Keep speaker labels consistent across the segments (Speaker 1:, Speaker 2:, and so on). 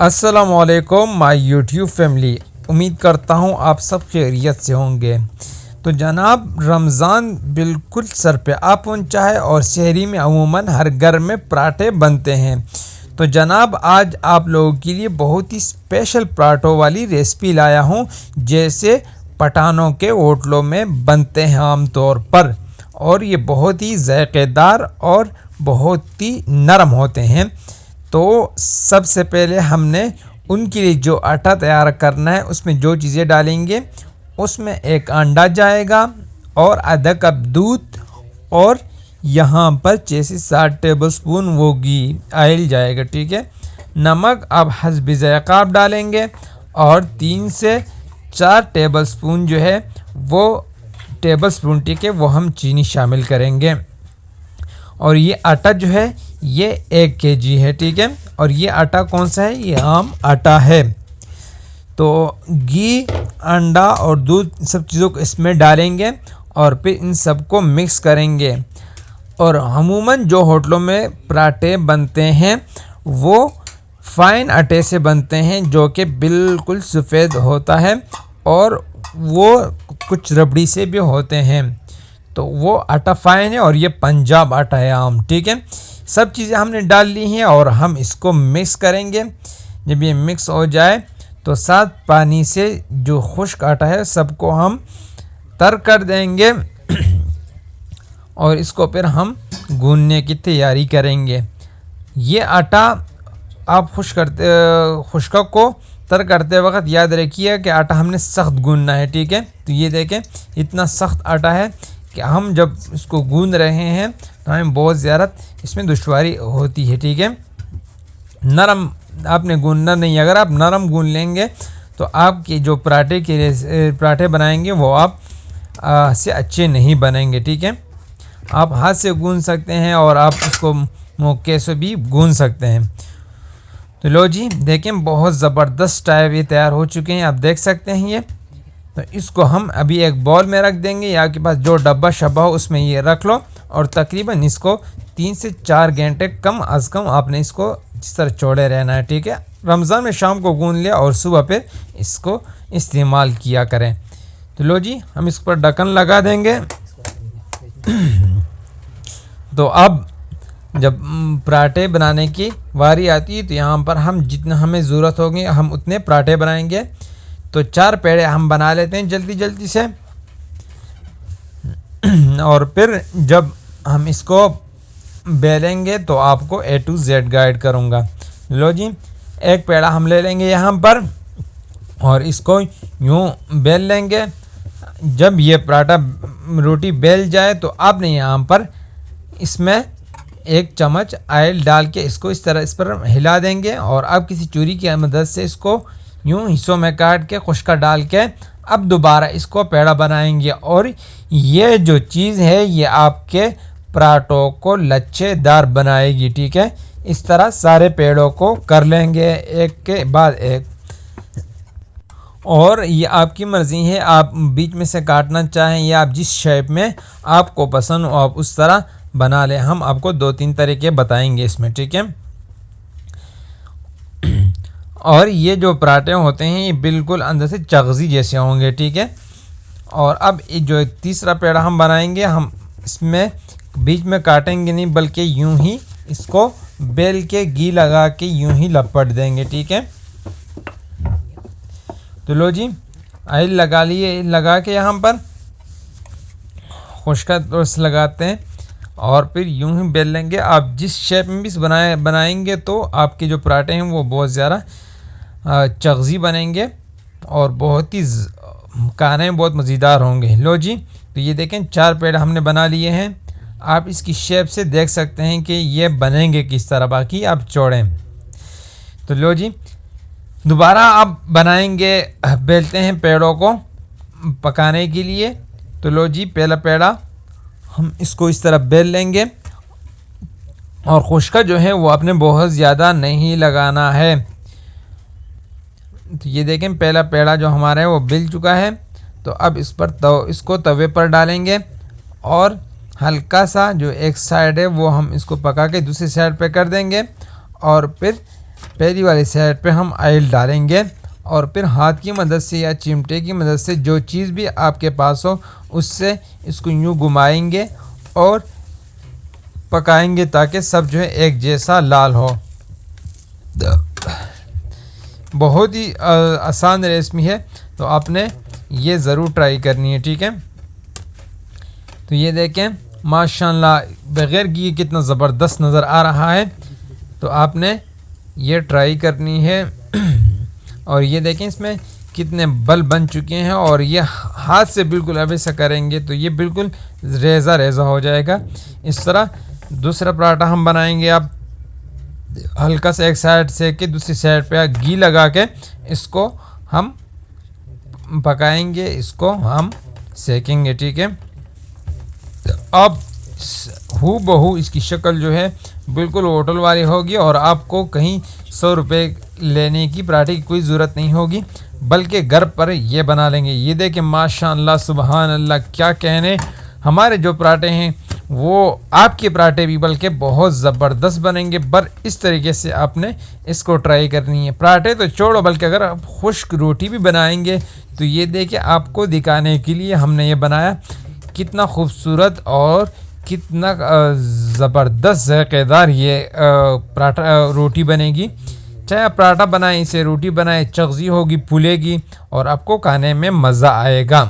Speaker 1: अस्सलामुअलैकुम my YouTube family. उम्मीद करता हूँ आप सब खैरियत से होंगे। तो जनाब, रमज़ान बिल्कुल सर पे आ पहुँचा है और शहरी में अमूमन हर घर में पराठे बनते हैं। तो जनाब, आज आप लोगों के लिए बहुत ही स्पेशल पराठों वाली रेसिपी लाया हूँ, जैसे पठानों के होटलों में बनते हैं आम तौर पर, और ये बहुत ही ज़ायक़ेदार और बहुत ही नरम होते हैं। तो सबसे पहले हमने उनके लिए जो आटा तैयार करना है, उसमें जो चीज़ें डालेंगे, उसमें एक अंडा जाएगा और आधा कप दूध, और यहाँ पर 6 से 7 टेबलस्पून वो घी ऑयल जाएगा। ठीक है, नमक अब हस्ब ज़ायक़ा आप डालेंगे, और 3 से 4 टेबलस्पून जो है वो टेबलस्पून, ठीक है, वो हम चीनी शामिल करेंगे। और ये आटा जो है ये 1 kg है। ठीक है, और ये आटा कौन सा है? ये आम आटा है। तो घी, अंडा और दूध, सब चीज़ों को इसमें डालेंगे और फिर इन सबको मिक्स करेंगे। और अमूमन जो होटलों में पराठे बनते हैं वो फाइन आटे से बनते हैं, जो कि बिल्कुल सफ़ेद होता है, और वो कुछ रबड़ी से भी होते हैं। तो वो आटा फाइन है और ये पंजाब आटा है आम। ठीक है, सब चीज़ें हमने डाल ली हैं और हम इसको मिक्स करेंगे। जब ये मिक्स हो जाए तो साथ पानी से जो खुश्क आटा है सबको हम तर कर देंगे और इसको फिर हम गूंदने की तैयारी करेंगे। ये आटा आप खुश्क को तर करते वक्त याद रखिए कि आटा हमने सख्त गूंदना है। ठीक है, तो ये देखें इतना सख्त आटा है कि हम जब इसको गूंद रहे हैं तो हमें बहुत ज़्यादा इसमें दुश्वारी होती है। ठीक है, नरम आपने गूंदना नहीं। अगर आप नरम गूंद लेंगे तो आपके जो पराठे बनाएंगे वो आप से अच्छे नहीं बनेंगे। ठीक है, आप हाथ से गूंद सकते हैं और आप इसको मौके से भी गूंद सकते हैं। तो लो जी, देखें बहुत ज़बरदस्त टाइप ये तैयार हो चुके हैं, आप देख सकते हैं ये। तो इसको हम अभी एक बॉल में रख देंगे, या आपके पास जो डब्बा शब्बा हो उसमें ये रख लो, और तकरीबन इसको 3 से 4 घंटे कम अज़ कम आपने इसको इस तरह छोड़े रहना है। ठीक है, रमज़ान में शाम को गूंद लिया और सुबह फिर इसको इस्तेमाल किया करें। तो लो जी, हम इस पर ढक्कन लगा देंगे। तो अब जब पराठे बनाने की बारी आती है तो यहाँ पर हम जितना हमें ज़रूरत होगी हम उतने पराठे बनाएंगे। तो 4 पेड़े हम बना लेते हैं जल्दी जल्दी से, और फिर जब हम इसको बेलेंगे तो आपको A to Z गाइड करूँगा। लो जी, एक पेड़ा हम ले लेंगे यहाँ पर और इसको यूँ बेल लेंगे। जब ये पराठा रोटी बेल जाए तो आपने यहाँ पर इसमें 1 चम्मच ऑयल डाल के इसको इस पर हिला देंगे, और अब किसी चूरी की मदद से इसको यूँ हिस्सों में काट के खुश्का डाल के अब दोबारा इसको पेड़ा बनाएंगे। और ये जो चीज़ है ये आपके पराठों को लच्छेदार बनाएगी। ठीक है, इस तरह सारे पेड़ों को कर लेंगे एक के बाद एक, और ये आपकी मर्ज़ी है, आप बीच में से काटना चाहें या आप जिस शेप में आपको पसंद हो आप उस तरह बना लें। हम आपको 2-3 तरीके बताएंगे इसमें। ठीक है, और ये जो पराठे होते हैं ये बिल्कुल अंदर से चगज़ी जैसे होंगे। ठीक है, और अब जो तीसरा पेड़ा हम बनाएंगे, हम इसमें बीच में काटेंगे नहीं, बल्कि यूं ही इसको बेल के घी लगा के यूं ही लपट देंगे। ठीक है, तो लो जी, ऑयल लगा लिए, लगा के यहाँ पर खुश्का लगाते हैं और फिर यूं ही बेल लेंगे। आप जिस शेप में भी बनाएंगे तो आपके जो पराठे हैं वो बहुत ज़्यादा चगज़ी बनेंगे और बहुत ही खाने में बहुत मज़ेदार होंगे। लो जी, तो ये देखें 4 पेड़ हमने बना लिए हैं। आप इसकी शेप से देख सकते हैं कि ये बनेंगे किस तरह, बाकी आप छोड़ें। तो लो जी, दोबारा आप बनाएंगे, बेलते हैं पेड़ों को पकाने के लिए। तो लो जी, पहला पेड़ा हम इसको इस तरह बेल लेंगे, और खुश्का जो है वो आपने बहुत ज़्यादा नहीं लगाना है। तो ये देखें पहला पेड़ा जो हमारा है वो बिल चुका है। तो अब इस पर इसको तवे पर डालेंगे, और हल्का सा जो एक साइड है वो हम इसको पका के दूसरी साइड पे कर देंगे, और फिर पहली वाली साइड पे हम ऑयल डालेंगे और फिर हाथ की मदद से या चिमटे की मदद से जो चीज़ भी आपके पास हो उससे इसको यूँ घुमाएंगे और पकाएंगे ताकि सब जो है एक जैसा लाल हो। बहुत ही आसान रेसिपी है, तो आपने ये ज़रूर ट्राई करनी है, ठीक है। तो ये देखें माशाल्लाह बग़ैर घी कितना ज़बरदस्त नज़र आ रहा है, तो आपने ये ट्राई करनी है। और ये देखें इसमें कितने बल बन चुके हैं और ये हाथ से बिल्कुल अब ऐसा करेंगे तो ये बिल्कुल रेज़ा रेज़ा हो जाएगा। इस तरह दूसरा पराठा हम बनाएंगे। आप हल्का सा एक साइड से कि दूसरी साइड पे घी लगा के इसको हम पकाएंगे, इसको हम सेकेंगे, ठीक है। अब हू बहू इसकी शक्ल जो है बिल्कुल होटल वाली होगी और आपको कहीं 100 रुपये लेने की पराठे की कोई ज़रूरत नहीं होगी, बल्कि घर पर ये बना लेंगे। ये देखें माशाअल्लाह सुबहान अल्लाह, क्या कहने, हमारे जो पराठे हैं वो आपके पराठे भी बल्कि बहुत ज़बरदस्त बनेंगे। पर इस तरीके से आपने इसको ट्राई करनी है। पराठे तो छोड़ो, बल्कि अगर आप खुश्क रोटी भी बनाएंगे तो ये देखिए आपको दिखाने के लिए हमने ये बनाया, कितना खूबसूरत और कितना ज़बरदस्त ज़ायक़ेदार ये पराठा रोटी बनेगी। चाहे आप पराठा बनाएं, इसे रोटी बनाएं, चगज़ी होगी, फूलेगी और आपको खाने में मज़ा आएगा।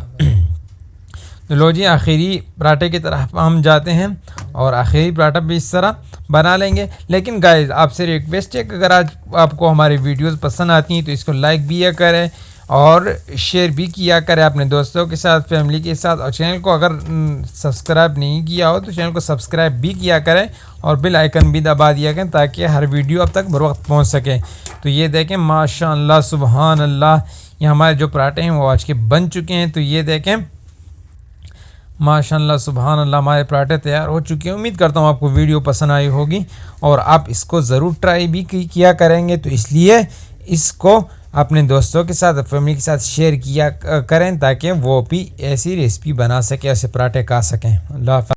Speaker 1: तो लो जी, आखिरी पराठे की तरफ हम जाते हैं और आखिरी पराठा भी इस तरह बना लेंगे। लेकिन गाइस आपसे रिक्वेस्ट है कि अगर आज आपको हमारी वीडियोस पसंद आती हैं तो इसको लाइक भी करें और शेयर भी किया करें अपने दोस्तों के साथ, फैमिली के साथ। और चैनल को अगर सब्सक्राइब नहीं किया हो तो चैनल को सब्सक्राइब भी किया करें और बेल आइकन भी दबा दिया करें ताकि हर वीडियो अब तक बर वक्त पहुँच सके। तो ये देखें माशाअल्लाह सुबहान अल्लाह, ये हमारे जो पराठे हैं वो आज के बन चुके हैं। तो ये देखें माशाअल्लाह सुबहान अल्लाह, हमारे पराठे तैयार हो चुके हैं। उम्मीद करता हूँ आपको वीडियो पसंद आई होगी और आप इसको ज़रूर ट्राई भी किया करेंगे। तो इसलिए इसको अपने दोस्तों के साथ, फैमिली के साथ शेयर किया करें ताकि वो भी ऐसी रेसिपी बना सकें, ऐसे पराठे खा सकें। अल्लाह।